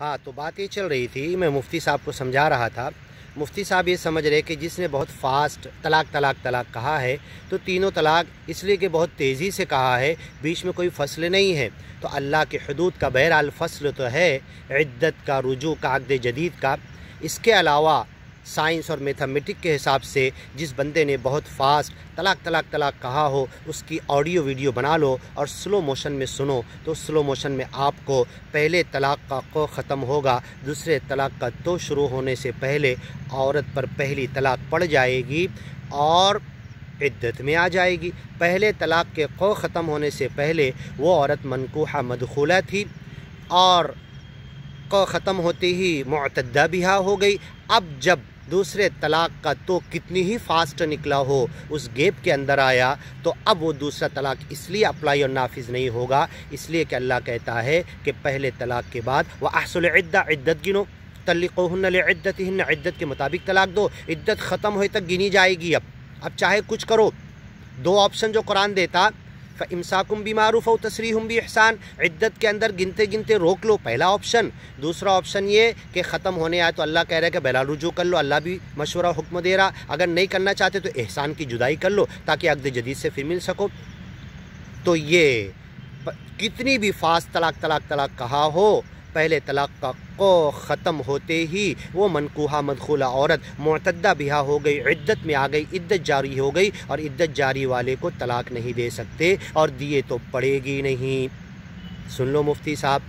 ہاں تو بات یہ چل رہی تھی، میں مفتی صاحب کو سمجھا رہا تھا. مفتی صاحب یہ سمجھ رہے کہ جس نے بہت فاسٹ طلاق طلاق طلاق کہا ہے تو تینوں طلاق اس لیے کہ بہت تیزی سے کہا ہے، بیچ میں کوئی فصل نہیں ہے. تو اللہ کے حدود کا بہرحال فصل تو ہے، عدت کا، رجوع کا، عقد جدید کا. اس کے علاوہ سائنس اور میتھمیٹک کے حساب سے جس بندے نے بہت فاسٹ طلاق طلاق طلاق کہا ہو، اس کی آڈیو ویڈیو بنا لو اور سلو موشن میں سنو، تو سلو موشن میں آپ کو پہلے طلاق کا قو ختم ہوگا، دوسرے طلاق کا تو شروع ہونے سے پہلے عورت پر پہلی طلاق پڑ جائے گی اور عدت میں آ جائے گی. پہلے طلاق کے قو ختم ہونے سے پہلے وہ عورت منکوحہ مدخولہ تھی اور قو ختم ہوتے ہی معتدہ بہا ہو گئی. اب جب دوسرے طلاق کا تو کتنی ہی فاسٹ نکلا ہو اس گیپ کے اندر آیا، تو اب وہ دوسرا طلاق اس لیے اپلائی اور نافذ نہیں ہوگا، اس لیے کہ اللہ کہتا ہے کہ پہلے طلاق کے بعد وَأَحْصُلِ عِدَّةَ عدت گنو، طَلِّقُوهُنَّ لِعِدَّتِهِنَّ، عدت کے مطابق طلاق دو، عدت ختم ہوئے تک گنی جائے گی. اب چاہے کچھ کرو. دو آپشن جو قرآن دیتا، فَإِمْسَاكُمْ بِمَعْرُوفٍ أَوْ تَسْرِيحٌ بِإِحْسَانٍ، عدت کے اندر گنتے گنتے روک لو، پہلا آپشن. دوسرا آپشن یہ کہ ختم ہونے آئے تو اللہ کہہ رہا ہے کہ بہرحال رجوع کر لو، اللہ بھی مشورہ حکم دے رہا. اگر نہیں کرنا چاہتے تو احسان کی جدائی کر لو تاکہ عقد جدید سے پھر مل سکو. تو یہ کتنی بھی فاسٹ طلاق طلاق طلاق کہا ہو، پہلے طلاق کا قو ختم ہوتے ہی وہ منکوحہ مدخولہ عورت معتدہ بہا ہو گئی، عدت میں آ گئی، عدت جاری ہو گئی، اور عدت جاری والے کو طلاق نہیں دے سکتے اور دیے تو پڑے گی نہیں. سن لو مفتی صاحب،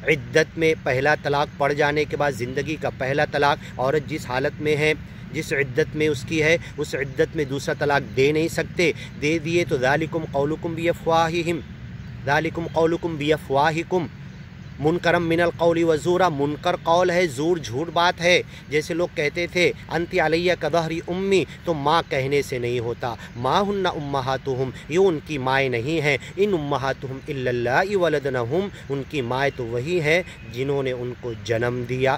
عدت میں پہلا طلاق پڑ جانے کے بعد زندگی کا پہلا طلاق، عورت جس حالت میں ہے، جس عدت میں اس کی ہے، اس عدت میں دوسرا طلاق دے نہیں سکتے. دے دیے تو ذالکم قولکم بیفواہہم، ذالکم قولکم بیفواہکم منکرم من القول وزورا، منکر قول ہے، زور جھوٹ بات ہے. جیسے لوگ کہتے تھے انتی علیہ کظہر امی، تو ماں کہنے سے نہیں ہوتا. ما ہن امہاتہم، یہ ان کی مائیں نہیں ہیں. ان امہاتہم الا اللہ ولدنہم، ان کی مائیں تو وہی ہیں جنہوں نے ان کو جنم دیا.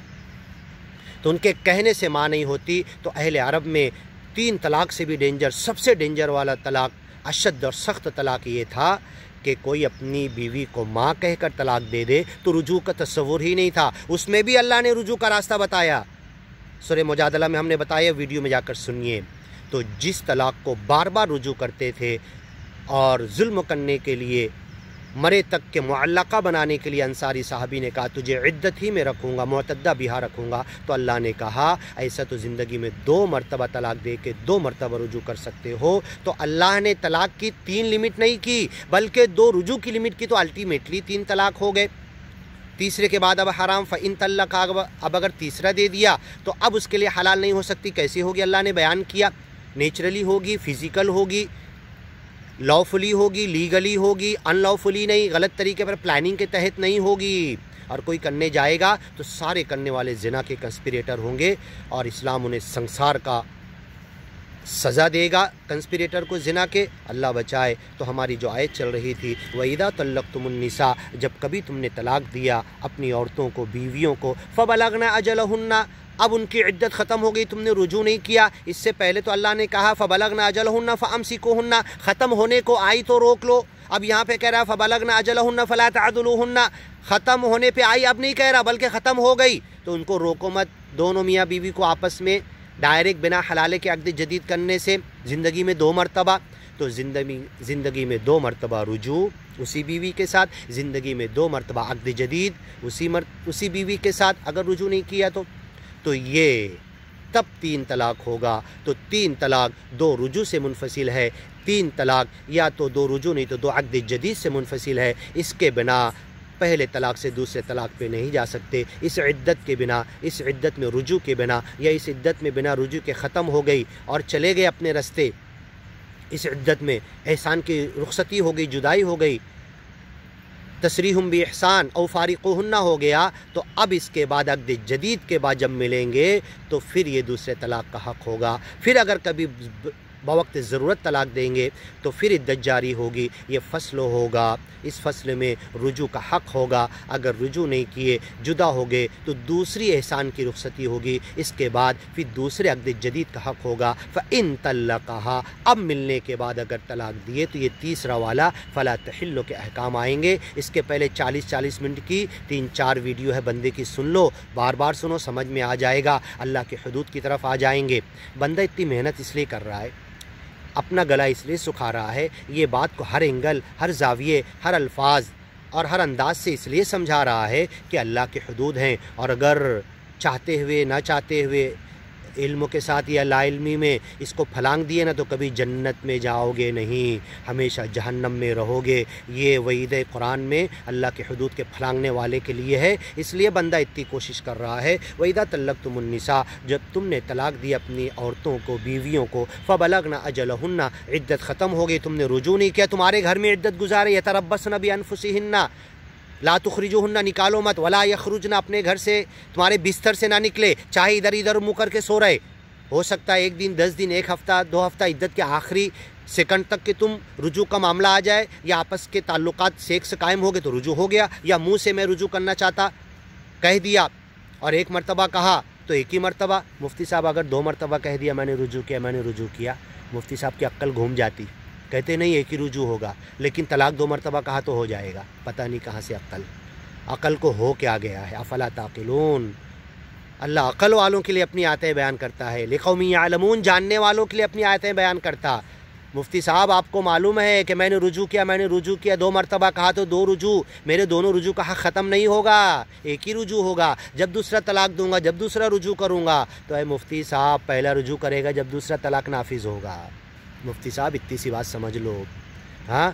تو ان کے کہنے سے ماں نہیں ہوتی. تو اہل عرب میں 3 طلاق سے بھی ڈینجر، سب سے ڈینجر والا طلاق، اشد اور سخت طلاق یہ تھا کہ کوئی اپنی بیوی کو ماں کہہ کر طلاق دے دے تو رجوع کا تصور ہی نہیں تھا. اس میں بھی اللہ نے رجوع کا راستہ بتایا. سورہ مجادلہ میں ہم نے بتایا، ویڈیو میں جا کر سنیے. تو جس طلاق کو بار بار رجوع کرتے تھے اور ظلم کرنے کے لیے، مرے تک کے معلقہ بنانے کے لیے انصاری صحابی نے کہا تجھے عدت ہی میں رکھوں گا، معتدہ بہا رکھوں گا، تو اللہ نے کہا ایسا تو زندگی میں 2 مرتبہ طلاق دے کے 2 مرتبہ رجوع کر سکتے ہو. تو اللہ نے طلاق کی 3 لمٹ نہیں کی بلکہ 2 رجوع کی لمٹ کی، تو الٹیمیٹلی 3 طلاق ہو گئے. تیسرے کے بعد اب حرام فَإِن طَلَّقَ، اب اگر تیسرا دے دیا تو اب اس کے لیے حلال نہیں ہو سکتی. کیسے ہوگی؟ اللہ نے بیان کیا، نیچرلی ہوگی، فزیکل ہوگی، لافلی ہوگی، لیگلی ہوگی، ان لافلی نہیں، غلط طریقے پر پلاننگ کے تحت نہیں ہوگی. اور کوئی کرنے جائے گا تو سارے کرنے والے زنا کے کنسپریٹر ہوں گے اور اسلام انہیں سنسار کا سزا دے گا کنسپریٹر کو زنا کے. اللہ بچائے. تو ہماری جو آیت چل رہی تھی وَإِذَا طَلَّقْتُمُ النِّسَاءَ، جب کبھی تم نے طلاق دیا اپنی عورتوں کو، بیویوں کو، فَبَلَغْنَ أَجَلَهُنَّ، اب ان کی عدت ختم ہو گئی، تم نے رجوع نہیں کیا. اس سے پہلے تو اللہ نے کہا فَبَلَغْنَ أَجَلَهُنَّ فَأَمْسِكُوهُنَّ، ختم ہونے کو آئی تو روک لو. اب یہاں پہ کہہ رہا ہے فَبَلَغْنَ أَجَلَهُنَّ فَلَا تَعْضُلُوهُنَّ، ختم ہونے پہ آئی اب نہیں کہہ رہا بلکہ ختم ہو گئی تو ان کو روکو مت. دونوں میاں بیوی کو آپس میں ڈائریکٹ بنا حلالے کے عقد جدید کرنے سے زندگی میں 2 مرتبہ، تو زندگی میں 2 مرتبہ رجوع اسی بیوی کے ساتھ، زندگی میں 2 مرتبہ عقد جدید اسی بیوی کے ساتھ اگر رجوع نہیں کیا تو یہ تب 3 طلاق ہوگا. تو 3 طلاق 2 رجوع سے منفصل ہے. 3 طلاق یا تو 2 رجوع نہیں تو 2 عقد جدید سے منفصل ہے. اس کے بنا پہلے طلاق سے دوسرے طلاق پہ نہیں جا سکتے. اس عدت کے بنا، اس عدت میں رجوع کے بنا، یا اس عدت میں بنا رجوع کے ختم ہو گئی اور چلے گئے اپنے رستے، اس عدت میں احسان کی رخصتی ہو گئی، جدائی ہو گئی، تسریحم بِإِحْسَان او فارقوہن ہو گیا، تو اب اس کے بعد عقد جدید کے بعد جب ملیں گے تو پھر یہ دوسرے طلاق کا حق ہوگا. پھر اگر کبھی بوقت ضرورت طلاق دیں گے تو پھر عدت جاری ہوگی، یہ فصل ہوگا، اس فصل میں رجوع کا حق ہوگا۔ اگر رجوع نہیں کیے، جدا ہو گئے تو دوسری احسان کی رخصتی ہوگی، اس کے بعد پھر دوسرے عقد جدید کا حق ہوگا۔ فَإِن طَلَّقَهَا، اب ملنے کے بعد اگر طلاق دیے تو یہ تیسرا والا فَلَا تَحِلُّ کے احکام آئیں گے۔ اس کے پہلے 40 منٹ کی 3-4 ویڈیو ہے بندے کی، سن لو، بار بار سنو، سمجھ میں آ جائے گا، اللہ کے حدود کی طرف آ جائیں گے۔ بندہ اتنی محنت اس لیے کر رہا ہے، اپنا گلا اس لیے سکھا رہا ہے، یہ بات کو ہر اینگل، ہر زاویے، ہر الفاظ اور ہر انداز سے اس لیے سمجھا رہا ہے کہ اللہ کے حدود ہیں، اور اگر چاہتے ہوئے نہ چاہتے ہوئے، علم کے ساتھ یا لا علمی میں اس کو پھلانگ دیے نا تو کبھی جنت میں جاؤ گے نہیں، ہمیشہ جہنم میں رہو گے۔ یہ وعید قرآن میں اللہ کے حدود کے پھلانگنے والے کے لیے ہے، اس لیے بندہ اتنی کوشش کر رہا ہے۔ وَإِذَا طَلَّقْتُمُ النِّسَاءَ، جب تم نے طلاق دی اپنی عورتوں کو، بیویوں کو، فَبَلَغْنَ أَجَلَهُنَّ، عدت ختم ہو گئی، تم نے رجوع نہیں کیا، تمہارے گھر میں عدت گزارے، يَتَرَبَّصْنَ بِأَنفُسِهِنَّ، لا تخرجوہن، نکالو مت، ولا یخرجن، اپنے گھر سے، تمہارے بستر سے نہ نکلے، چاہے ادھر ادھر منہ کر کے سو رہے، ہو سکتا ہے 1 دن 10 دن 1 ہفتہ 2 ہفتہ عدت کے آخری سیکنڈ تک کہ تم رجوع کا معاملہ آ جائے، یا آپس کے تعلقات سیکس قائم ہو گئے تو رجوع ہو گیا، یا منہ سے میں رجوع کرنا چاہتا کہہ دیا، اور 1 مرتبہ کہا تو 1 ہی مرتبہ۔ مفتی صاحب اگر 2 مرتبہ کہہ دیا میں نے رجوع کیا، میں نے رجوع کیا، مفتی صاحب کی عقل گھوم جاتی، کہتے نہیں 1 ہی رجوع ہوگا، لیکن طلاق 2 مرتبہ کہا تو ہو جائے گا، پتہ نہیں کہاں سے عقل کو ہو کیا گیا ہے۔ افلا تعقلون، اللہ عقل والوں کے لیے اپنی آیتیں بیان کرتا ہے، لقوم یعلمون، جاننے والوں کے لیے اپنی آیتیں بیان کرتا۔ مفتی صاحب آپ کو معلوم ہے کہ میں نے رجوع کیا 2 مرتبہ کہا تو 2 رجوع، میرے دونوں رجوع کا حق ختم نہیں ہوگا، 1 ہی رجوع ہوگا، جب دوسرا طلاق دوں گا، جب دوسرا رجوع کروں گا۔ تو اے مفتی صاحب پہلا رجوع کرے گا جب دوسرا طلاق نافذ ہوگا۔ مفتی صاحب اتنی سی بات سمجھ لو، ہاں،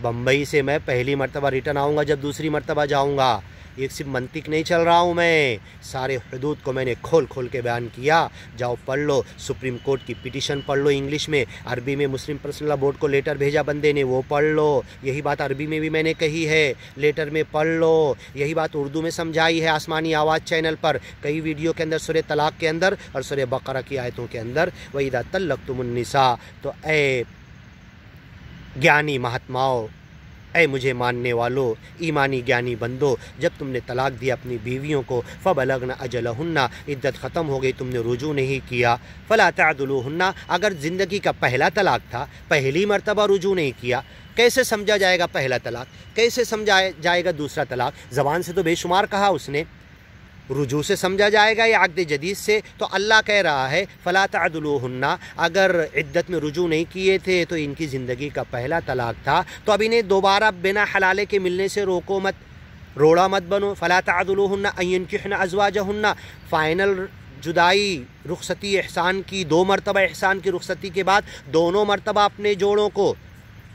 بمبئی سے میں پہلی مرتبہ ریٹرن آؤں گا جب دوسری مرتبہ جاؤں گا، یہ صرف منطق نہیں چل رہا ہوں میں، سارے حدود کو میں نے کھول کے بیان کیا۔ جاؤ پڑھ لو، سپریم کورٹ کی پٹیشن پڑھ لو انگلش میں، عربی میں مسلم پرسنل لا بورڈ کو لیٹر بھیجا بندے نے، وہ پڑھ لو، یہی بات عربی میں بھی میں نے کہی ہے، لیٹر میں پڑھ لو، یہی بات اردو میں سمجھائی ہے آسمانی آواز چینل پر، کئی ویڈیو کے اندر، سورہ طلاق کے اندر اور سورہ بقرہ کی آیتوں کے اندر۔ وَإِذَا طَلَّقْتُمُ النِّسَاءَ، تو اے گیانی مہاتماؤ، اے مجھے ماننے والو، ایمانی گیانی بندو، جب تم نے طلاق دیا اپنی بیویوں کو، فَبَلَغْنَ أَجَلَهُنَّ، عدت ختم ہو گئی، تم نے رجوع نہیں کیا، فَلَا تَعْضُلُوهُنَّ، اگر زندگی کا پہلا طلاق تھا، پہلی مرتبہ رجوع نہیں کیا، کیسے سمجھا جائے گا پہلا طلاق، کیسے سمجھا جائے گا دوسرا طلاق؟ زبان سے تو بے شمار کہا اس نے، رجوع سے سمجھا جائے گا یا عقد جدید سے؟ تو اللہ کہہ رہا ہے فلا تعدلوہن، اگر عدت میں رجوع نہیں کیے تھے تو ان کی زندگی کا پہلا طلاق تھا، تو اب انہیں دوبارہ بنا حلالے کے ملنے سے روکو مت، روڑا مت بنو۔ فلا تعدلوہن ان ینکحن ازواجہن، فائنل جدائی، رخصتی احسان کی، 2 مرتبہ احسان کی رخصتی کے بعد دونوں مرتبہ اپنے جوڑوں کو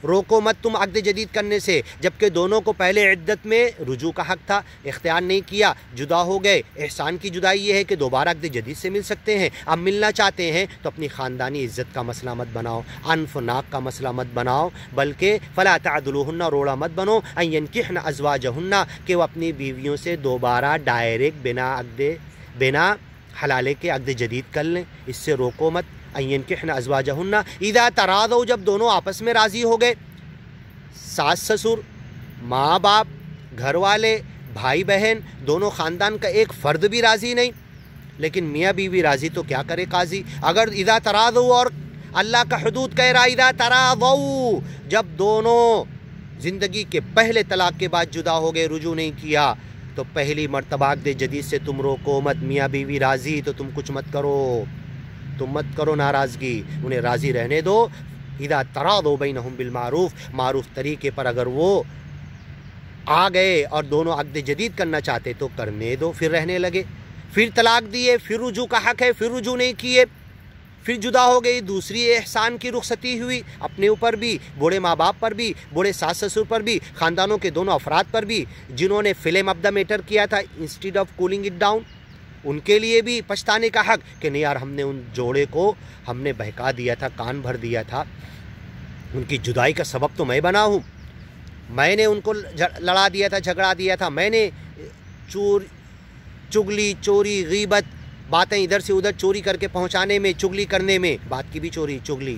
روکو مت تم عقد جدید کرنے سے، جبکہ دونوں کو پہلے عدت میں رجوع کا حق تھا، اختیار نہیں کیا، جدا ہو گئے۔ احسان کی جدائی یہ ہے کہ دوبارہ عقد جدید سے مل سکتے ہیں، اب ملنا چاہتے ہیں تو اپنی خاندانی عزت کا مسئلہ مت بناؤ، انف ناک کا مسئلہ مت بناؤ، بلکہ فلا تعدلوہن، روڑا مت بنو، ان ینکحن ازواجہن، کہ وہ اپنی بیویوں سے دوبارہ ڈائریکٹ بنا حلالے کے عقد جدید کر لیں، اس سے روکو مت۔ ان ینکحن ازواجہن اذا تراضوا، جب دونوں آپس میں راضی ہو گئے، ساس سسر، ماں باپ، گھر والے، بھائی بہن، دونوں خاندان کا ایک فرد بھی راضی نہیں، لیکن میاں بیوی راضی تو کیا کرے قاضی؟ اگر اذا تراضوا، اور اللہ کا حدود کہہ رہا اذا تراضوا، جب دونوں زندگی کے پہلے طلاق کے بعد جدا ہو گئے، رجوع نہیں کیا، تو پہلی مرتبہ عقد جدید سے تم روکو مت۔ میاں بیوی راضی تو تم کچھ مت کرو، تم مت کرو ناراضگی، انہیں راضی رہنے دو۔ اذا تراضوا بینہم بالمعروف، معروف طریقے پر اگر وہ آ گئے اور دونوں عقد جدید کرنا چاہتے تو کرنے دو، پھر رہنے لگے، پھر طلاق دیے، پھر رجوع کا حق ہے، پھر رجوع نہیں کیے، پھر جدا ہو گئی، دوسری احسان کی رخصتی ہوئی، اپنے اوپر بھی، بوڑھے ماں باپ پر بھی، بوڑھے ساس سسر پر بھی، خاندانوں کے دونوں افراد پر بھی، جنہوں نے فلم اپ دا میٹر کیا تھا instead of cooling it down, ان کے لیے بھی پچھتانے کا حق کہ نہیں یار، ہم نے ان جوڑے کو ہم نے بہکا دیا تھا، کان بھر دیا تھا، ان کی جدائی کا سبب تو میں بنا ہوں، میں نے ان کو لڑا دیا تھا، جھگڑا دیا تھا، میں نے چگلی، چوری، غیبت، باتیں ادھر سے ادھر چوری کر کے پہنچانے میں، چگلی کرنے میں، بات کی بھی چوری چگلی،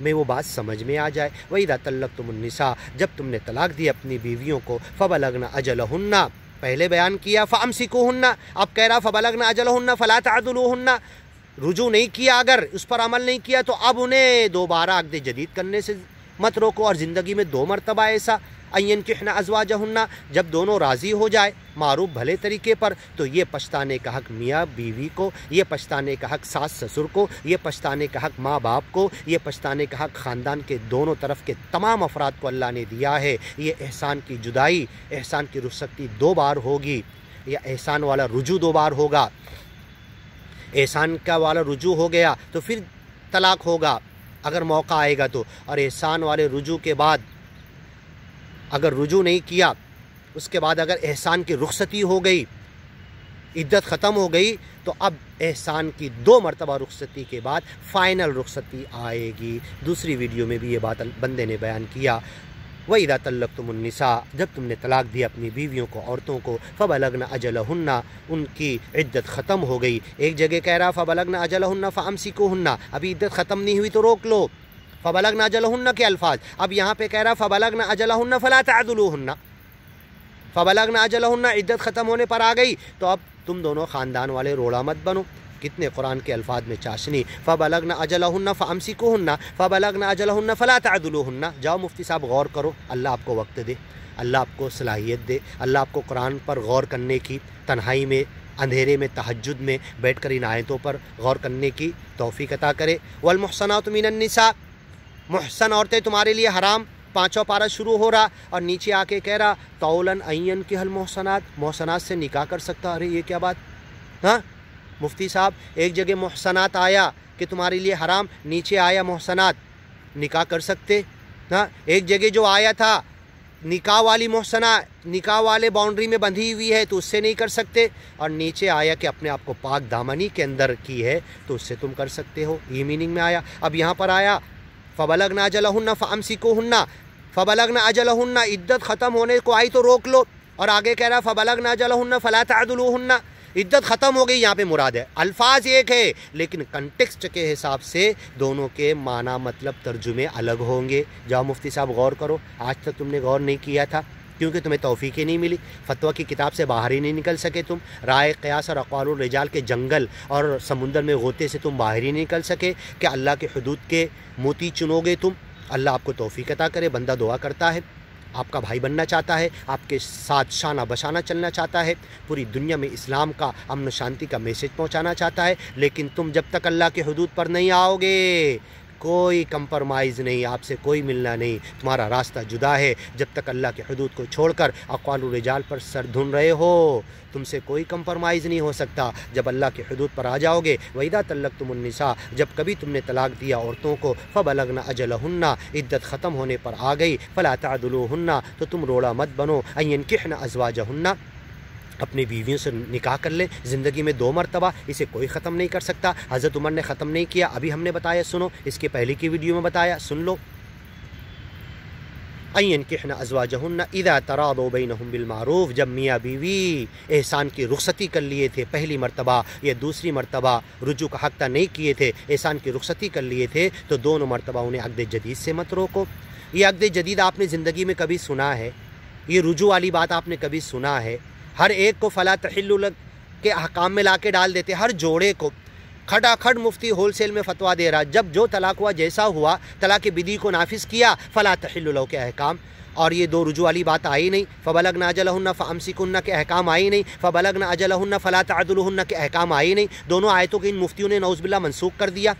میں وہ بات سمجھ میں آ جائے۔ وَإِذَا طَلَّقْتُمُ النِّسَاءَ جب تم نے طلاق دی اپنی بیویوں کو، فَبَلَغْنَ أَجَلَهُنَّ پہلے بیان کیا فَأَمْسِكُوهُنَّ، اب کہہ رہا فَبَلَغْنَ أَجَلَهُنَّ فَلَا تَعْضُلُوهُنَّ، رجوع نہیں کیا اگر اس پر عمل نہیں کیا تو اب انہیں دوبارہ عقد جدید کرنے سے مت روکو، اور زندگی میں 2 مرتبہ ایسا ان ينكحن ازواجهن جب دونوں راضی ہو جائے معروف بھلے طریقے پر، تو یہ پچھتانے کا حق میاں بیوی کو، یہ پچھتانے کا حق ساس سسر کو، یہ پچھتانے کا حق ماں باپ کو، یہ پچھتانے کا حق خاندان کے دونوں طرف کے تمام افراد کو اللہ نے دیا ہے۔ یہ احسان کی جدائی، احسان کی رخصتی 2 بار ہوگی، یا احسان والا رجوع 2 بار ہوگا۔ احسان کا والا رجوع ہو گیا تو پھر طلاق ہوگا اگر موقع آئے گا تو، اور احسان والے رجوع کے بعد اگر رجوع نہیں کیا، اس کے بعد اگر احسان کی رخصتی ہو گئی، عدت ختم ہو گئی، تو اب احسان کی 2 مرتبہ رخصتی کے بعد فائنل رخصتی آئے گی۔ دوسری ویڈیو میں بھی یہ بات بندے نے بیان کیا۔ وَإِذَا طَلَّقْتُمُ النِّسَاءَ جب تم نے طلاق دی اپنی بیویوں کو، عورتوں کو، فَبَلَغْنَ أَجَلَهُنَّ ان کی عدت ختم ہو گئی۔ ایک جگہ کہہ رہا فَبَلَغْنَ أَجَلَهُنَّ فَأَمْسِكُوهُنَّ، ابھی عدت ختم نہیں ہوئی تو روک لو، فَبَلَغْنَ أَجَلَهُنَّ کے الفاظ۔ اب یہاں پہ کہہ رہا فَبَلَغْنَ أَجَلَهُنَّ فَلَا تَعْضُلُوهُنَّ، فَبَلَغْنَ أَجَلَهُنَّ عدت ختم ہونے پر آ گئی تو اب تم دونوں خاندان والے روڑا مت بنو۔ کتنے قرآن کے الفاظ میں چاشنی، فَبَلَغْنَ أَجَلَهُنَّ فَأَمْسِكُوهُنَّ فَبَلَغْنَ أَجَلَهُنَّ فَلَا تَعْضُلُوهُنَّ۔ جاؤ مفتی صاحب غور کرو، اللہ آپ کو وقت دے، اللہ آپ کو صلاحیت دے، اللہ آپ کو قرآن پر غور کرنے کی، تنہائی میں اندھیرے میں تہجد میں بیٹھ کر ان آیتوں پر غور کرنے کی توفیق عطا کرے۔ وَالْمُحْصَنَاتُ مِنَ النِّسَاءِ محسن عورتیں تمہارے لیے حرام، 5واں پارہ شروع ہو رہا، اور نیچے آ کے کہہ رہا طَوْلًا أَن يَنكِحَ الْمُحْصَنَاتِ، محسنات سے نکاح کر سکتا۔ ارے یہ کیا بات، ہاں مفتی صاحب ایک جگہ محسنات آیا کہ تمہارے لیے حرام، نیچے آیا محسنات نکاح کر سکتے، ہاں ایک جگہ جو آیا تھا نکاح والی محسنہ نکاح والے باؤنڈری میں بندھی ہوئی ہے تو اس سے نہیں کر سکتے، اور نیچے آیا کہ اپنے آپ کو پاک دامنی کے اندر کی ہے تو اس سے تم کر سکتے ہو، یہ میننگ میں آیا۔ اب یہاں پر آیا فَبَلَغْنَ أَجَلَهُنَّ فَأَمْسِكُوهُنَّ، فَبَلَغْنَ أَجَلَهُنَّ عدت ختم ہونے کو آئی تو روک لو، اور آگے کہہ رہا فَبَلَغْنَ أَجَلَهُنَّ فَلَا تَعْضُلُوهُنَّ، عدت ختم ہو گئی، یہاں پہ مراد ہے، الفاظ ایک ہے لیکن کنٹیکسٹ کے حساب سے دونوں کے معنی مطلب ترجمے الگ ہوں گے۔ جاؤ مفتی صاحب غور کرو، آج تک تم نے غور نہیں کیا تھا کیونکہ تمہیں توفیق ہی نہیں ملی، فتویٰ کی کتاب سے باہر ہی نہیں نکل سکے تم، رائے قیاس اور اقوال الرجال کے جنگل اور سمندر میں غوطے سے تم باہر ہی نہیں نکل سکے کہ اللہ کے حدود کے موتی چنو گے تم۔ اللہ آپ کو توفیق عطا کرے۔ بندہ دعا کرتا ہے، آپ کا بھائی بننا چاہتا ہے، آپ کے ساتھ شانہ بشانہ چلنا چاہتا ہے، پوری دنیا میں اسلام کا امن و شانتی کا میسج پہنچانا چاہتا ہے، لیکن تم جب تک اللہ کے حدود پر نہیں آؤ گے کوئی کمپرمائز نہیں، آپ سے کوئی ملنا نہیں، تمہارا راستہ جدا ہے۔ جب تک اللہ کے حدود کو چھوڑ کر اقوال الرجال پر سر دھن رہے ہو تم سے کوئی کمپرمائز نہیں ہو سکتا۔ جب اللہ کے حدود پر آ جاؤ گے، وَإِذَا طَلَّقْتُمُ النِّسَاءَ جب کبھی تم نے طلاق دیا عورتوں کو، فَبَلَغْنَ أَجَلَهُنَّ عدت ختم ہونے پر آ گئی، فَلَا تَعْضُلُوهُنَّ تو تم روڑا مت بنو، أَن يَنكِحْنَ أَزْوَاجَهُنَّ اپنی بیویوں سے نکاح کر لیں، زندگی میں 2 مرتبہ، اسے کوئی ختم نہیں کر سکتا۔ حضرت عمر نے ختم نہیں کیا، ابھی ہم نے بتایا، سنو، اس کے پہلے کی ویڈیو میں بتایا، سن لو۔ أَن يَنكِحْنَ أَزْوَاجَهُنَّ إِذَا تَرَاضَوْا بَيْنَهُم بِالْمَعْرُوفِ جب میاں بیوی احسان کی رخصتی کر لیے تھے، پہلی مرتبہ یا دوسری مرتبہ رجوع کا حق نہیں کیے تھے، احسان کی رخصتی کر لیے تھے، تو دونوں مرتبہ انہیں عقد جدید سے مت روکو۔ یہ عقد جدید آپ نے زندگی میں کبھی سنا ہے؟ یہ رجوع والی بات آپ نے کبھی سنا ہے؟ ہر ایک کو فلا تحل لک کے احکام میں لا کے ڈال دیتے، ہر جوڑے کو کھڑا کھڑ مفتی ہول سیل میں فتویٰ دے رہا، جب جو طلاق ہوا جیسا ہوا طلاق بدی کو نافذ کیا، فلا تحل لک کے احکام، اور یہ 2 رجوع والی بات آئی نہیں، فَبَلَغْنَ أَجَلَهُنَّ فَأَمْسِكُوهُنَّ کے احکام آئی نہیں، فَبَلَغْنَ أَجَلَهُنَّ فَلَا تَعْضُلُوهُنَّ کے احکام آئی نہیں، دونوں آیتوں کے ان مفتیوں نے نعوذ باللہ منسوخ کر دیا،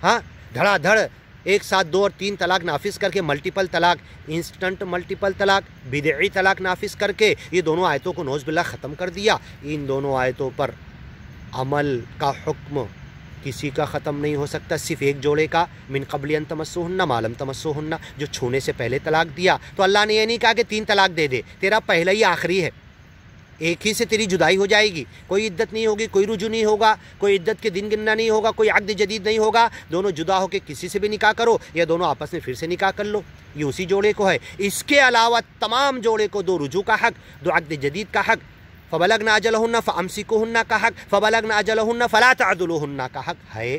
ہاں دھڑا دھڑ ایک ساتھ 2 اور 3 طلاق نافذ کر کے ملٹیپل طلاق، انسٹنٹ ملٹیپل طلاق، بدعی طلاق نافذ کر کے یہ دونوں آیتوں کو نعوذ باللہ ختم کر دیا۔ ان دونوں آیتوں پر عمل کا حکم کسی کا ختم نہیں ہو سکتا، صرف ایک جوڑے کا، من قبل ان تمسوهن ما لم تمسوهن جو چھونے سے پہلے طلاق دیا، تو اللہ نے یہ نہیں کہا کہ 3 طلاق دے دے، تیرا پہلا ہی آخری ہے، ایک ہی سے تیری جدائی ہو جائے گی، کوئی عدت نہیں ہوگی، کوئی رجوع نہیں ہوگا، کوئی عدت کے دن گننا نہیں ہوگا، کوئی عقد جدید نہیں ہوگا، دونوں جدا ہو کے کسی سے بھی نکاح کرو یا دونوں آپس میں پھر سے نکاح کر لو، یہ اسی جوڑے کو ہے۔ اس کے علاوہ تمام جوڑے کو 2 رجوع کا حق، 2 عقد جدید کا حق، فَبَلَغْنَ أَجَلَهُنَّ فَأَمْسِكُوهُنَّ کا حق، فَبَلَغْنَ أَجَلَهُنَّ فَلَا تَعْضُلُوهُنَّ کا حق ہے۔